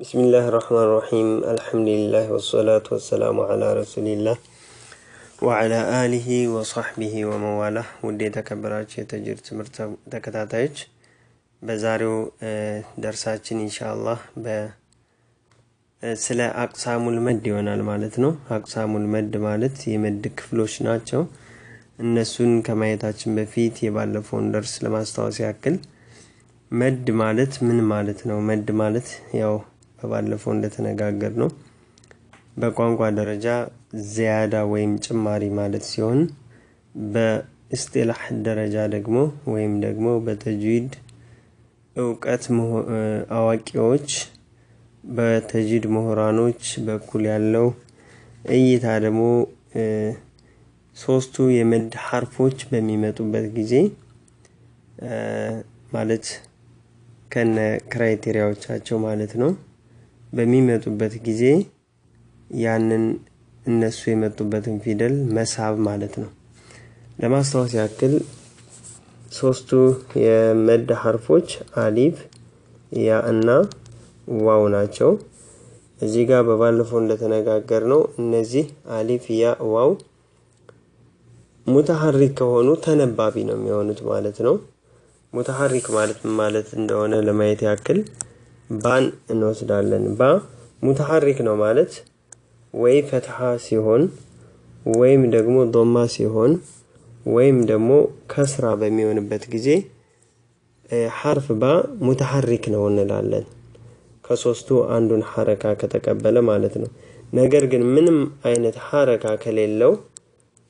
بسم الله الرحمن الرحيم الحمد لله والصلاة والسلام على رسول الله وعلى آله وصحبه ومن والاه ودي تكبرات تجر تمرت تكتاتيج بزارو درساتين إن شاء الله سلا أقسام المد ونال مالتنا أقسام المد مالت يمد كفلوش ناتشو النسون كما يتاچن بفيت يبالفون درس لما استواسي أكل مد مالت من مالتنا مد مالت يو ባለፈው እንደተነጋገር ነው በቋንቋ ደረጃ زيادة ወይም ጭማሪ ማለት ሲሆን በእስጢላህ ደረጃ ደግሞ በተጅዊድ ዕውቀት አዋቂዎች በተጅዊድ ምሁራኖች በኩል ያለው እይታ ደግሞ ሶስቱ የመድ ሐርፎች በሚመጡበት ጊዜ ማለት ከነ ክራይቴሪያዎቻቸው ማለት ነው በሚመጡበት ጊዜ ያንን እነሱ የመጡበትን ፊደል መሳብ ማለት ነው ለማስተዋወስ ያክል ሶስቱ የመድ ሐርፎች አሊፍ ያ እና ዋው ናቸው እዚህ ጋር በባለፈው እንደተነጋገርነው እነዚህ አሊፍ ያ ዋው ሙተሐሪክ ከሆኑ ተነባቢ ነው የሚሆኑት ማለት ነው ሙተሐሪክ ማለት እንደሆነ ለማየት ያክል ባን እንወስዳለን ባ ሙተሐሪክ ነው ማለት ወይ ፈትሃ ሲሆን ወይም ደግሞ ዶማ ሲሆን ወይም ደግሞ ከስራ በሚሆንበት ጊዜ ሐርፍ ባ ሙተሐሪክ ነው እንላለን ከሶስቱ አንዱን ሐረካ ከተቀበለ ማለት ነው ነገር ግን ምንም አይነት ሐረካ ከሌለው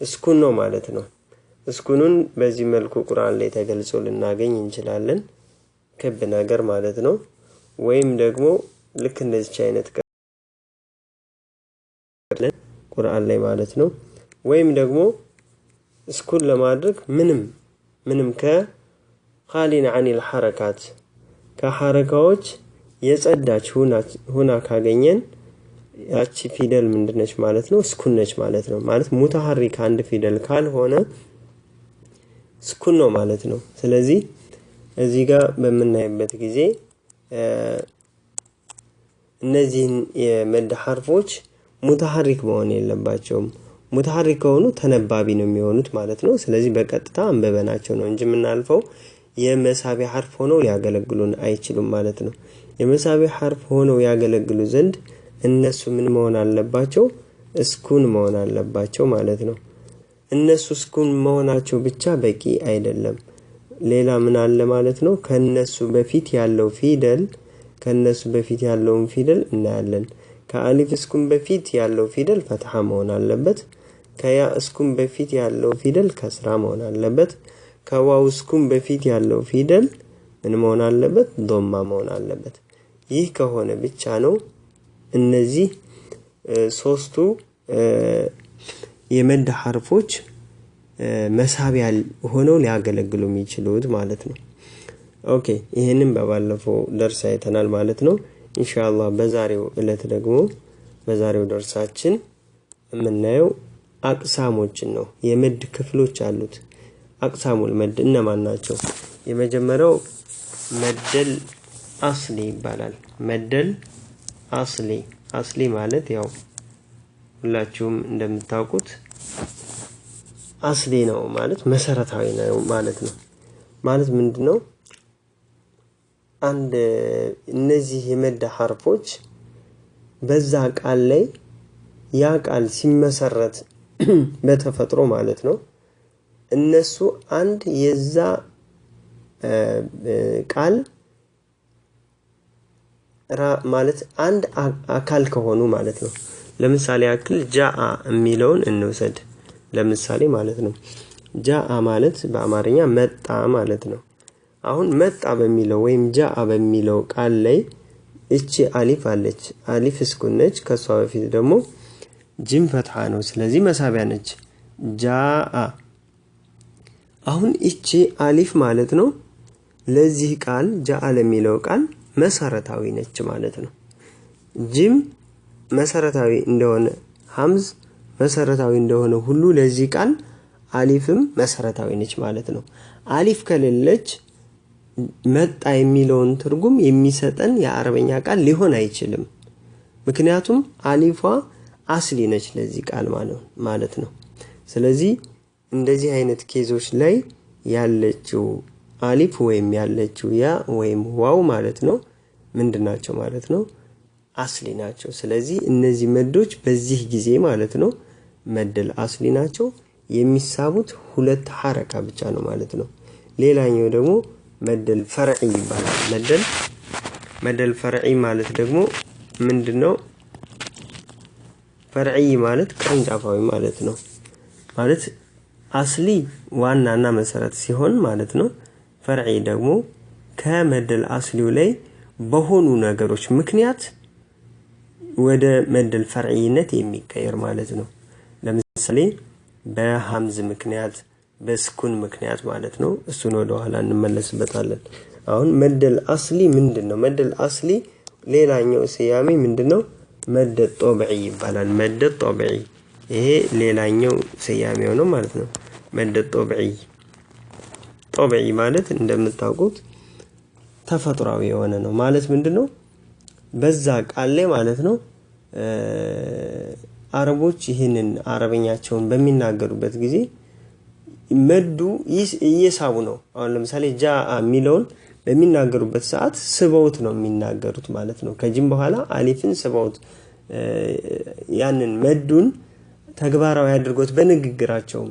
እስኩን ነው ማለት ነው እስኩኑን በዚህ መልኩ ቁርአን ላይ ተገልጾ ልናገኝ እንችላለን ክብ ነገር ማለት ነው ወይም ደግሞ ልክ እንደዚህ አይነት ቁርአን ላይ ማለት ነው ወይም ደግሞ እስኩን ለማድረግ ምንም ከኻሊን عن الحركات ከሐረካዎች የጸዳች ሁና ካገኘን ያቺ ፊደል ምንድነች ማለት ነው እስኩን ነች ማለት ነው ማለት ሙተሐሪክ አንድ ፊደል ካልሆነ እስኩን ነው ማለት ነው ስለዚህ እዚህ ጋር በመናይበት ጊዜ እነዚህን የመድ ሐርፎች ሙተሐሪክ መሆን የለባቸውም ሙተሐሪክ ከሆኑ ተነባቢ ነው የሚሆኑት ማለት ነው ስለዚህ በቀጥታ አንበበናቸው ነው እንጂ ምናልፈው የመሳቢያ ሐርፍ ሆነው ሊያገለግሉን አይችሉም ማለት ነው የመሳቢያ ሐርፍ ሆነው ያገለግሉ ዘንድ እነሱ ምን መሆን አለባቸው እስኩን መሆን አለባቸው ማለት ነው እነሱ እስኩን መሆናቸው ብቻ በቂ አይደለም ሌላ ምን አለ ማለት ነው ከነሱ በፊት ያለው ፊደል እናያለን ከአሊፍ እስኩን በፊት ያለው ፊደል ፈትሃ መሆን አለበት ከያ እስኩን በፊት ያለው ፊደል ከስራ መሆን አለበት ከዋው እስኩን በፊት ያለው ፊደል ምን መሆን አለበት ዶማ መሆን አለበት ይህ ከሆነ ብቻ ነው እነዚህ ሶስቱ የመድ ሐርፎች መሳቢያ ሆነው ሊያገለግሉ የሚችሉት ማለት ነው ኦኬ ይሄንን በባለፈው ደርስ አይተናል ማለት ነው ኢንሻአላህ በዛሬው ዕለት ደግሞ በዛሬው ደርሳችን የምናየው አቅሳሞችን ነው የመድ ክፍሎች አሉት አቅሳሙል መድ እነማን ናቸው የመጀመሪያው መደል አስሊ ይባላል መደል አስሊ ማለት ያው ሁላችሁም እንደምታውቁት አስሊ ነው ማለት መሰረታዊ ነው ማለት ነው ማለት ምንድነው አንድ እነዚህ የመድ ሐርፎች በዛ ቃል ላይ ያ ቃል ሲመሰረት በተፈጥሮ ማለት ነው እነሱ አንድ የዛ ቃል ማለት አንድ አካል ከሆኑ ማለት ነው ለምሳሌ ያክል ጃአ የሚለውን እንውሰድ ለምሳሌ ማለት ነው ጃአ ማለት በአማርኛ መጣ ማለት ነው አሁን መጣ በሚለው ወይም ጃአ በሚለው ቃል ላይ እቺ አሊፍ አለች አሊፍ እስኩን ነች ከሷ በፊት ደግሞ ጂም ፈትሃ ነው ስለዚህ መሳቢያ ነች ጃአ አሁን እቺ አሊፍ ማለት ነው ለዚህ ቃል ጃአ ለሚለው ቃል መሰረታዊ ነች ማለት ነው ጂም መሰረታዊ እንደሆነ ሐምዝ መሰረታዊ እንደሆነ ሁሉ ለዚህ ቃል አሊፍም መሰረታዊ ነች ማለት ነው አሊፍ ከሌለች መጣ የሚለውን ትርጉም የሚሰጠን የአረበኛ ቃል ሊሆን አይችልም ምክንያቱም አሊፏ አስሊ ነች ለዚህ ቃል ማለት ነው ስለዚህ እንደዚህ አይነት ኬዞች ላይ ያለችው አሊፍ ወይም ያለችው ያ ወይም ዋው ማለት ነው ምንድናቸው ማለት ነው አስሊ ናቸው ስለዚህ እነዚህ መዶች በዚህ ጊዜ ማለት ነው መደል አስሊ ናቸው የሚሳቡት ሁለት ሐረካ ብቻ ነው ማለት ነው ሌላኛው ደግሞ መደል ፈርዒ ይባላል መደል ፈርዒ ማለት ደግሞ ምንድነው ፈርዒ ማለት ቅርንጫፋዊ ማለት ነው ማለት አስሊ ዋናና መሰረት ሲሆን ማለት ነው ፈርዒ ደግሞ ከመደል አስሊው ላይ በሆኑ ነገሮች ምክንያት ወደ መደል ፈርዒነት የሚቀየር ማለት ነው ለምሳሌ በሐምዝ ምክንያት በስኩን ምክንያት ማለት ነው እሱን ወደ ኋላ እንመለስበታለን አሁን መደል አስሊ ምንድነው መደል አስሊ ሌላኛው ስያሜ ምንድነው መደል ጦብዒ ይባላል መደል ጦብዒ ይሄ ሌላኛው ስያሜው ነው ማለት ነው መደል ጦብዒ ማለት እንደምታውቁት ተፈጥሯዊ የሆነ ነው ማለት ምንድነው በዛ ቃል ላይ ማለት ነው አረቦች ይሄንን አረበኛቸውን በሚናገሩበት ጊዜ መዱ እየሳቡ ነው አሁን ለምሳሌ ጃአ ሚለውን በሚናገሩበት ሰዓት ስበውት ነው የሚናገሩት ማለት ነው ከጂም በኋላ አሊፍን ስበውት ያንን መዱን ተግባራዊ አድርጎት በንግግራቸው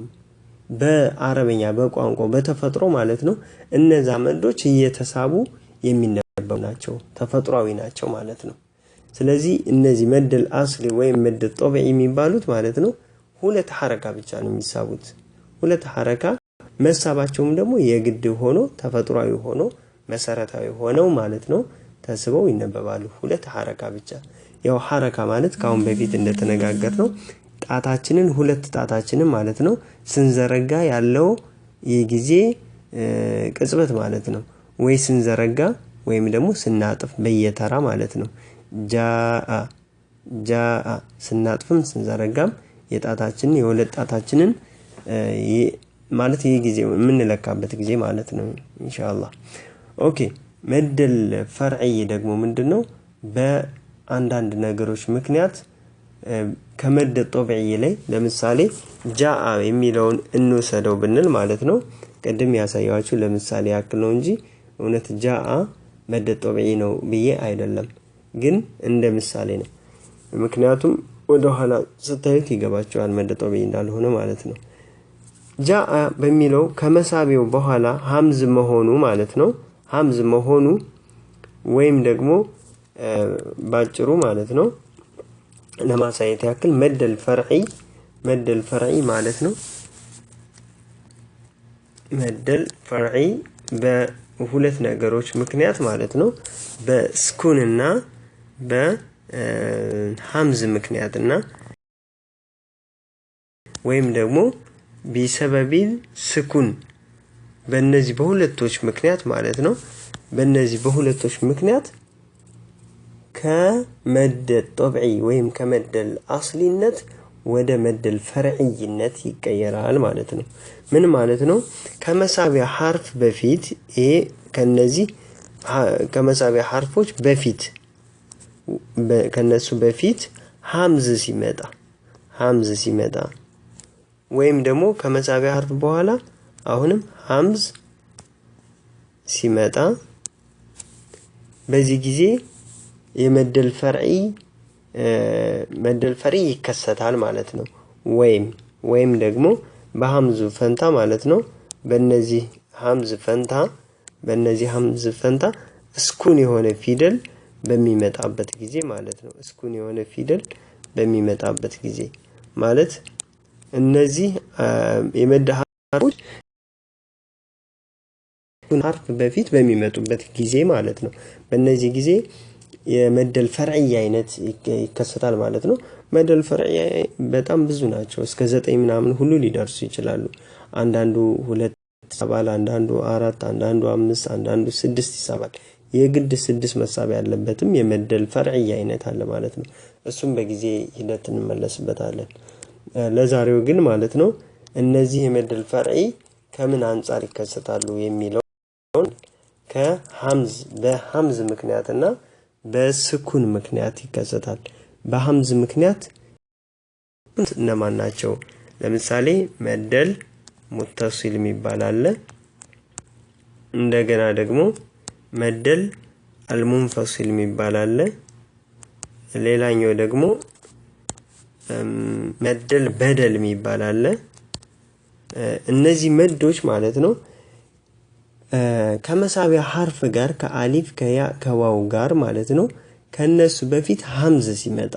በአረበኛ በቋንቋው በተፈጥሮ ማለት ነው እነዛ መዶች እየተሳቡ የሚነበቡ ናቸው ተፈጥሯዊ ናቸው ማለት ነው ስለዚህ እነዚህ መደል አስሊ ወይም መደል ጦብዒ የሚባሉት ማለት ነው ሁለት ሐረካ ብቻ ነው የሚሳቡት ሁለት ሐረካ መሳባቸውም ደግሞ የግድ ሆኖ ተፈጥሯዊ ሆኖ መሰረታዊ ሆነው ማለት ነው ተስበው ይነበባሉ ሁለት ሐረካ ብቻ ያው ሐረካ ማለት ካሁን በፊት እንደተነጋገርነው ጣታችንን ሁለት ጣታችንን ማለት ነው ስንዘረጋ ያለው የጊዜ ቅጽበት ማለት ነው ወይ ስንዘረጋ ወይም ደግሞ ስናጥፍ በየተራ ማለት ነው ጃአ ስናጥፍም ስንዘረጋም የጣታችንን የሁለት ጣታችንን ማለት የጊዜ ምንለካበት ጊዜ ማለት ነው ኢንሻአላህ ኦኬ መደል ፈርዒ ደግሞ ምንድነው በአንዳንድ ነገሮች ምክንያት ከመደል ጦብዒ ላይ ለምሳሌ ጃአ የሚለውን እንወሰደው ብንል ማለት ነው ቀደም ያሳያችሁ ለምሳሌ ያክል ነው እንጂ እውነት ጃአ መደል ጦብዒ ነው ብዬ አይደለም ግን እንደ ምሳሌ ነው ምክንያቱም ወደ ኋላ ስታዩት ይገባችኋል መደል ጦብዒ እንዳልሆነ ማለት ነው ጃአ በሚለው ከመሳቢው በኋላ ሐምዝ መሆኑ ማለት ነው ሐምዝ መሆኑ ወይም ደግሞ ባጭሩ ማለት ነው ለማሳየት ያክል መደል ፈርዒ ማለት ነው መደል ፈርዒ በሁለት ነገሮች ምክንያት ማለት ነው በስኩንና በሐምዝ ምክንያትና ወይም ደግሞ ቢሰበቢል ስኩን በእነዚህ በሁለቶች ምክንያት ማለት ነው በእነዚህ በሁለቶች ምክንያት ከመደል ጦብዒ ወይም ከመደል አስሊነት ወደ መደል ፈርዒነት ይቀየራል ማለት ነው ምን ማለት ነው ከመሳቢያ ሐርፍ በፊት ይሄ ከነዚህ ከመሳቢያ ሐርፎች በፊት ከነሱ በፊት ሐምዝ ሲመጣ ወይም ደግሞ ከመሳቢያ ሐርፍ በኋላ አሁንም ሐምዝ ሲመጣ በዚህ ጊዜ የመደል ፈርዒ ይከሰታል ማለት ነው ወይም ደግሞ በሐምዙ ፈንታ ማለት ነው በእነዚህ ሐምዝ ፈንታ ስኩን የሆነ ፊደል በሚመጣበት ጊዜ ማለት ነው ስኩን የሆነ ፊደል በሚመጣበት ጊዜ ማለት እነዚህ የመደሃሮች ሐርፍ በፊት በሚመጡበት ጊዜ ማለት ነው በእነዚህ ጊዜ የመደል ፈርዒ አይነት ይከሰታል ማለት ነው መደል ፈርዒ በጣም ብዙ ናቸው እስከ 9 ምናምን ሁሉ ሊደርሱ ይችላሉ አንዳንዱ 2 ይሳባል አንዳንዱ 4 አንዳንዱ 5 አንዳንዱ 6 ይሳባል የግድ 6 መሳብ ያለበትም የመደል ፈርዒ አይነት አለ ማለት ነው እሱም በጊዜ ሂደት እንመለስበታለን ለዛሬው ግን ማለት ነው እነዚህ የመደል ፈርዒ ከምን አንፃር ይከሰታሉ የሚለው ከሐምዝ በሐምዝ ምክንያትና በስኩን ምክንያት ይከሰታል። በሐምዝ ምክንያት እነማን ናቸው? ለምሳሌ መደል ሙተሲል የሚባል አለ። እንደገና ደግሞ መደል አልሙንፈሲል የሚባል አለ። ሌላኛው ደግሞ መደል በደል የሚባል አለ። እነዚህ መዶች ማለት ነው ከመሳቢያ ሐርፍ ጋር ከአሊፍ ከያ ከዋው ጋር ማለት ነው ከነሱ በፊት ሐምዝ ሲመጣ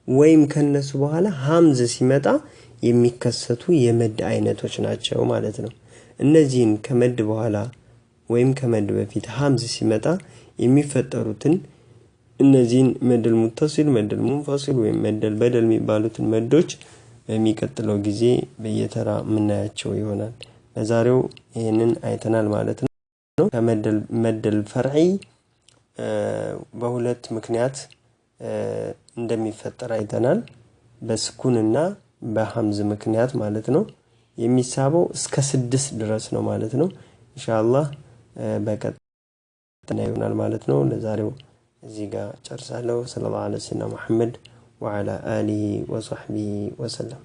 ወይም ከነሱ በኋላ ሐምዝ ሲመጣ የሚከሰቱ የመድ አይነቶች ናቸው ማለት ነው። እነዚህን ከመድ በኋላ ወይም ከመድ በፊት ሐምዝ ሲመጣ የሚፈጠሩትን እነዚህን መደል ሙተሲል፣ መደል ሙንፈሲል ወይም መደል በደል የሚባሉትን መዶች በሚቀጥለው ጊዜ በየተራ የምናያቸው ይሆናል። ለዛሬው ይሄንን አይተናል ማለት ነው። ከመደል መደል ፈርዒ በሁለት ምክንያት እንደሚፈጠር አይተናል። በስኩንና በሐምዝ ምክንያት ማለት ነው። የሚሳበው እስከ 6 ድረስ ነው ማለት ነው። ኢንሻአላህ በቀጣይ ይሆናል ማለት ነው። ለዛሬው እዚህ ጋር ጨርሳለሁ። ሰለላሁ ዐለይሂ ወሰለም ሙሐመድ ወዐላ አሊሂ ወሰህቢሂ ወሰለም።